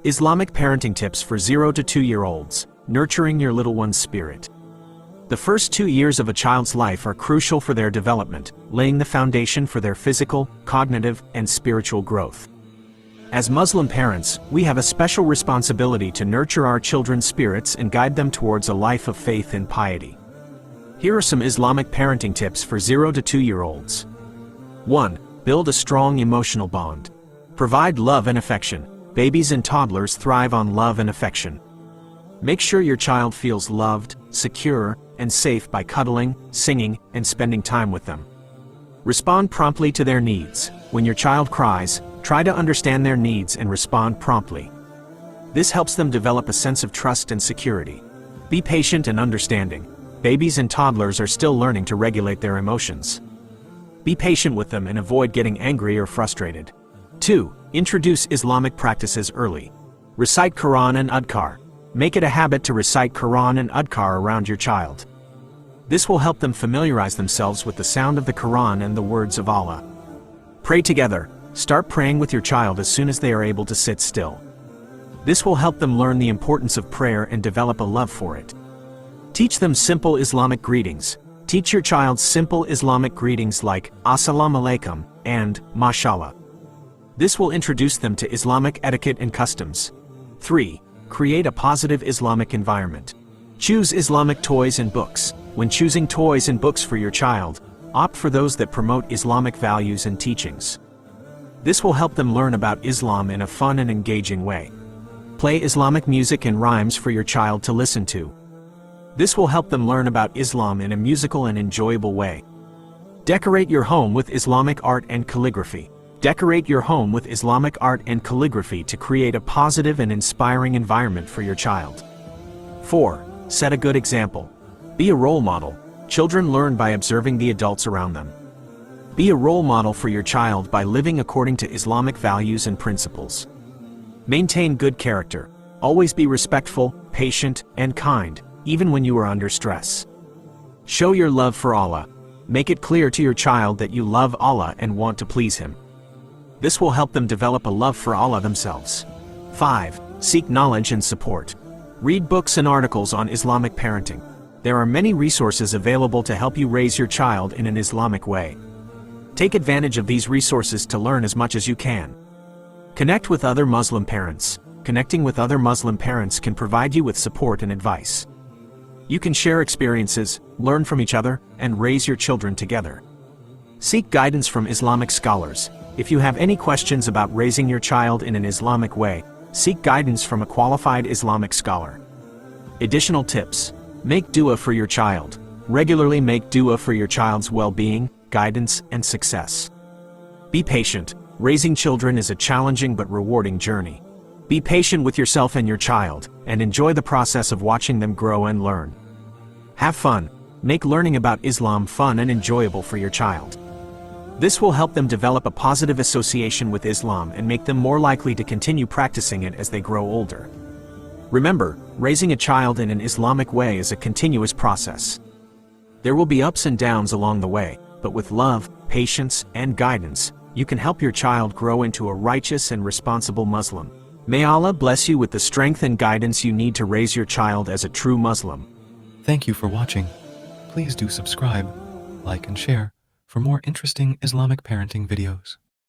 Islamic parenting tips for 0 to 2-year-olds, nurturing your little one's spirit. The first 2 years of a child's life are crucial for their development, laying the foundation for their physical, cognitive, and spiritual growth. As Muslim parents, we have a special responsibility to nurture our children's spirits and guide them towards a life of faith and piety. Here are some Islamic parenting tips for 0 to 2-year-olds. 1. Build a strong emotional bond. Provide love and affection. Babies and toddlers thrive on love and affection. Make sure your child feels loved, secure, and safe by cuddling, singing, and spending time with them. Respond promptly to their needs. When your child cries, try to understand their needs and respond promptly. This helps them develop a sense of trust and security. Be patient and understanding. Babies and toddlers are still learning to regulate their emotions. Be patient with them and avoid getting angry or frustrated. 2. Introduce Islamic practices early. Recite Quran and Adhkar. Make it a habit to recite Quran and Adhkar around your child. This will help them familiarize themselves with the sound of the Quran and the words of Allah. Pray together. Start praying with your child as soon as they are able to sit still. This will help them learn the importance of prayer and develop a love for it. Teach them simple Islamic greetings. Teach your child simple Islamic greetings like Assalamu alaikum and Mashallah. This will introduce them to Islamic etiquette and customs. 3. Create a positive Islamic environment. Choose Islamic toys and books. When choosing toys and books for your child, opt for those that promote Islamic values and teachings. This will help them learn about Islam in a fun and engaging way. Play Islamic music and rhymes for your child to listen to. This will help them learn about Islam in a musical and enjoyable way. Decorate your home with Islamic art and calligraphy. Decorate your home with Islamic art and calligraphy to create a positive and inspiring environment for your child. 4. Set a good example. Be a role model. Children learn by observing the adults around them. Be a role model for your child by living according to Islamic values and principles. Maintain good character. Always be respectful, patient, and kind, even when you are under stress. Show your love for Allah. Make it clear to your child that you love Allah and want to please Him. This will help them develop a love for Allah themselves. 5. Seek knowledge and support. Read books and articles on Islamic parenting. There are many resources available to help you raise your child in an Islamic way. Take advantage of these resources to learn as much as you can. Connect with other Muslim parents. Connecting with other Muslim parents can provide you with support and advice. You can share experiences, learn from each other, and raise your children together. Seek guidance from Islamic scholars. If you have any questions about raising your child in an Islamic way, seek guidance from a qualified Islamic scholar. Additional tips. Make dua for your child. Regularly make dua for your child's well-being, guidance, and success. Be patient. Raising children is a challenging but rewarding journey. Be patient with yourself and your child, and enjoy the process of watching them grow and learn. Have fun. Make learning about Islam fun and enjoyable for your child. This will help them develop a positive association with Islam and make them more likely to continue practicing it as they grow older. Remember, raising a child in an Islamic way is a continuous process. There will be ups and downs along the way, but with love, patience, and guidance, you can help your child grow into a righteous and responsible Muslim. May Allah bless you with the strength and guidance you need to raise your child as a true Muslim. Thank you for watching. Please do subscribe, like, and share for more interesting Islamic parenting videos.